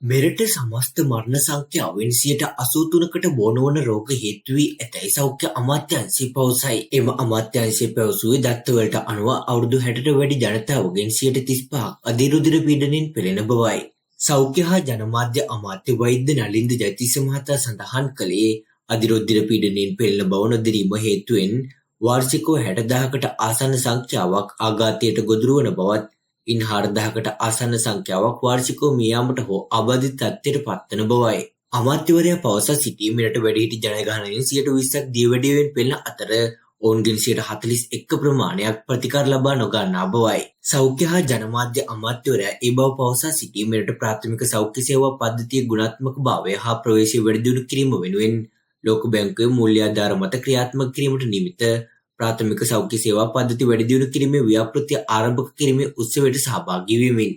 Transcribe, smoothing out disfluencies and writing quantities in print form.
මෙරට සමස්ත මරණ සංඛ්‍යාවෙන් 83%කට බොනවන රෝග හේතු වී ඇතැයි සෞඛ්‍ය අමාත්‍යාංශය පවසයි. එම අමාත්‍යාංශය පැවසුවේ දත්තවලට අනුව අවුරුදු 60ට වැඩි ජනතාවගෙන් 35%ක් අධිරුධිර පීඩනයෙන් පෙළෙන බවයි. සෞඛ්‍ය හා ජනමාධ්‍ය අමාත්‍ය වෛද්‍ය නලින්ද ජයතිස්ස මහතා සඳහන් කළේ අධිරුධිර පීඩනයෙන් පෙළෙන බව නොදැනීම හේතුවෙන් වාර්ෂිකව 60,000කට ආසන්න සංඛ්‍යාවක් ආඝාතයට ගොදුරු වන බවත් ඉන් 4,000කට ආසන්න සංඛ්‍යාවක් වාර්ෂිකව මියාමට හෝ ආබාධිත තත්ත්වයට පත්වන බවයි. අමාත්‍යවරයා පවසා සිටී මෙරට වැඩිහිටි ජනගහනයෙන් 20%ක් දියවැඩියාවෙන් පෙළෙන අතර ඔවුන්ගෙන් 41% ප්‍රමාණයක් ප්‍රතිකාර ලබා නොගන්නා බවයි. සෞඛ්‍ය හා ජනමාධ්‍ය අමාත්‍යවරයා ඒ බව පවසා සිටී මෙරට ප්‍රාථමික සෞඛ්‍ය සේවා පද්ධතියේ ගුණාත්මක භාවය හා ප්‍රවේශය වැඩි දියුණු කිරීම වෙනුවෙන් ලෝක බැංකුවේ මූල්‍ය ආධාර මත ක්‍රියාත්මක කිරීමට නියමිත ප්‍රාථමික සෞඛ්‍ය සේවා පද්ධති වැඩි දියුණු කිරීමේ ව්‍යාපෘතිය ආරම්භ කිරීමේ උත්සවයට සහභාගී වෙමින්